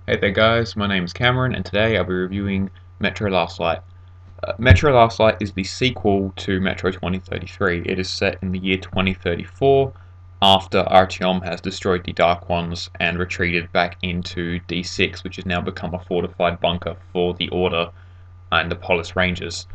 Hey there guys, my name is Cameron and today I'll be reviewing Metro Last Light. Metro Last Light is the sequel to Metro 2033. It is set in the year 2034 after Artyom has destroyed the Dark Ones and retreated back into D6, which has now become a fortified bunker for the Order and the Polis Rangers.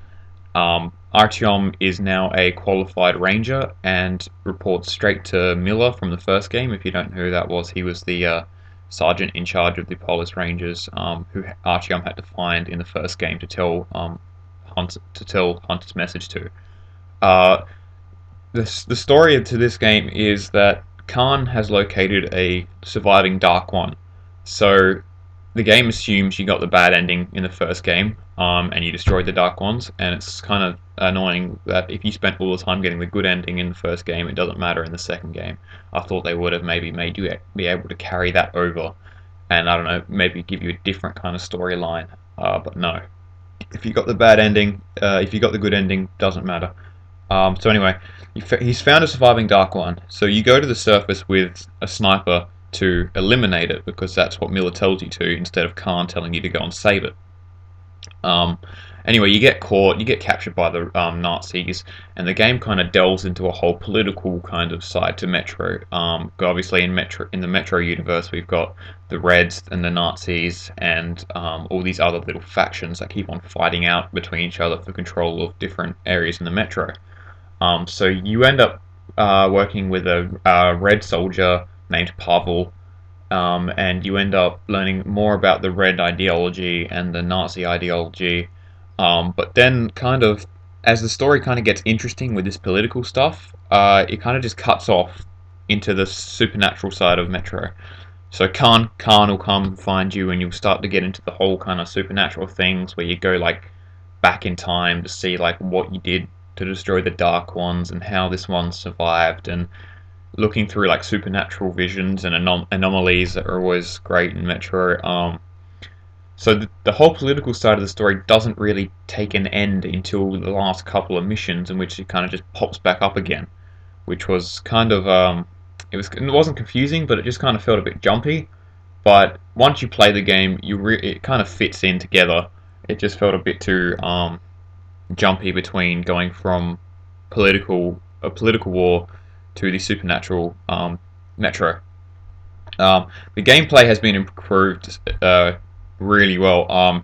Artyom is now a qualified ranger and reports straight to Miller from the first game. If you don't know who that was, he was the sergeant in charge of the Polis Rangers, who Artyom had to find in the first game to tell Hunter's message to. Uh, the story to this game is that Khan has located a surviving Dark One. So the game assumes you got the bad ending in the first game, and you destroyed the Dark Ones, and it's kind of annoying that if you spent all the time getting the good ending in the first game, it doesn't matter in the second game. I thought they would have maybe made you be able to carry that over, and I don't know, maybe give you a different kind of storyline, but no. If you got the bad ending, if you got the good ending, doesn't matter. So anyway, he's found a surviving Dark One. So you go to the surface with a sniper to eliminate it because that's what Miller tells you to, instead of Khan telling you to go and save it. Um, anyway, you get caught, you get captured by the Nazis, and the game kind of delves into a whole political kind of side to Metro. Obviously, in the Metro universe, we've got the Reds and the Nazis, and all these other little factions that keep on fighting out between each other for control of different areas in the Metro. So you end up working with a red soldier named Pavel, and you end up learning more about the red ideology and the Nazi ideology. But then, kind of, as the story kind of gets interesting with this political stuff, it kind of just cuts off into the supernatural side of Metro. So Khan will come find you, and you'll start to get into the whole kind of supernatural things where you go like back in time to see like what you did to destroy the Dark Ones and how this one survived, and looking through like supernatural visions and anomalies that are always great in Metro. So the whole political side of the story doesn't really take an end until the last couple of missions, in which it kind of just pops back up again, which was kind of it wasn't confusing, but it just kind of felt a bit jumpy. But once you play the game, it kind of fits in together. It just felt a bit too jumpy between going from a political war to the supernatural Metro. The gameplay has been improved really well.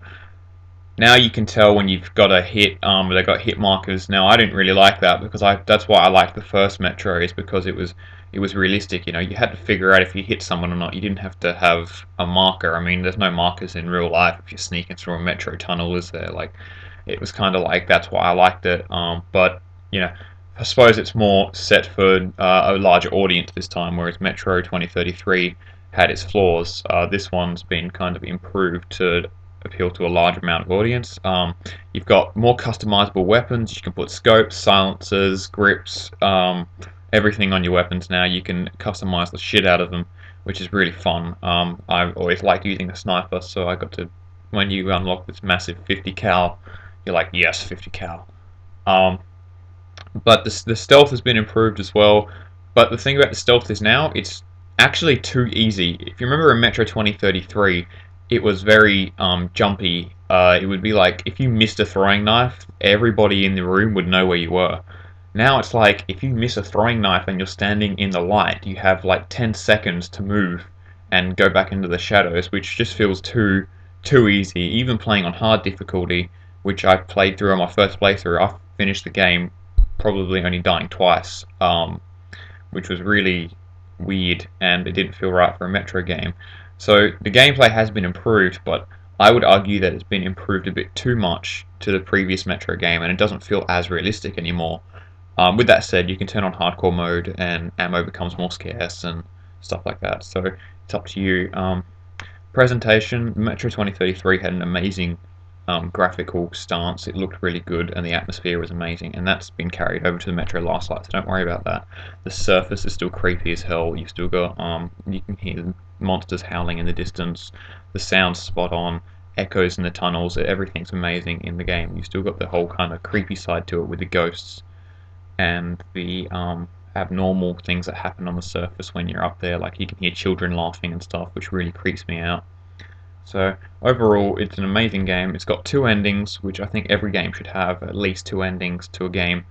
Now you can tell when you've got a hit. They got hit markers. Now I didn't really like that because that's why I liked the first Metro, is because it was realistic. You know, you had to figure out if you hit someone or not. You didn't have to have a marker. I mean, there's no markers in real life if you're sneaking through a Metro tunnel, is there? Like, it was kind of like that's why I liked it. But you know, I suppose it's more set for a larger audience this time, whereas Metro 2033 had its flaws. This one's been kind of improved to appeal to a large amount of audience. You've got more customizable weapons. You can put scopes, silencers, grips, everything on your weapons now. You can customize the shit out of them, which is really fun. I've always liked using the sniper, so I got to, when you unlock this massive 50 cal, you're like, yes, 50 cal. Um, but the stealth has been improved as well. But the thing about the stealth is now it's actually too easy. If you remember in Metro 2033, it was very jumpy. It would be like if you missed a throwing knife, everybody in the room would know where you were. Now it's like if you miss a throwing knife and you're standing in the light, you have like 10 seconds to move and go back into the shadows, which just feels too easy. Even playing on hard difficulty, which I played through on my first playthrough, I finished the game probably only dying twice, which was really weird and it didn't feel right for a Metro game. So the gameplay has been improved, but I would argue that it's been improved a bit too much to the previous Metro game, and it doesn't feel as realistic anymore. With that said, you can turn on hardcore mode, and ammo becomes more scarce and stuff like that. So it's up to you. Presentation, Metro 2033 had an amazing graphical stance. It looked really good, and the atmosphere was amazing, and that's been carried over to the Metro Last Light, so don't worry about that. The surface is still creepy as hell. You've still got you can hear monsters howling in the distance. The sound's spot on. Echoes in the tunnels. Everything's amazing in the game. You've still got the whole kind of creepy side to it with the ghosts and the abnormal things that happen on the surface when you're up there. Like you can hear children laughing and stuff, which really creeps me out. So overall, it's an amazing game. It's got two endings, which I think every game should have at least two endings to a game.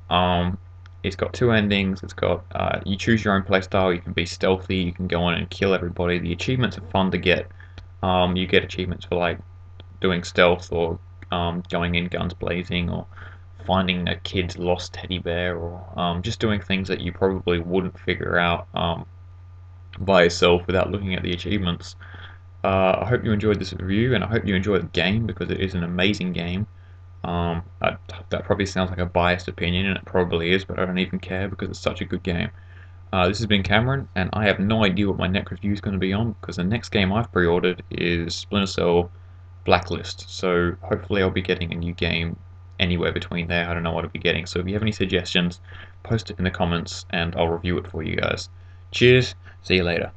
Um, it's got two endings. It's got you choose your own playstyle. You can be stealthy. You can go on and kill everybody. The achievements are fun to get. You get achievements for like doing stealth or going in guns blazing or finding a kid's lost teddy bear or just doing things that you probably wouldn't figure out by yourself without looking at the achievements. I hope you enjoyed this review, and I hope you enjoyed the game because it is an amazing game. That probably sounds like a biased opinion, and it probably is, but I don't even care because it's such a good game. This has been Cameron, and I have no idea what my next review is going to be on because the next game I've pre-ordered is Splinter Cell Blacklist. So hopefully I'll be getting a new game anywhere between there. I don't know what I'll be getting. So if you have any suggestions, post it in the comments, and I'll review it for you guys. Cheers. See you later.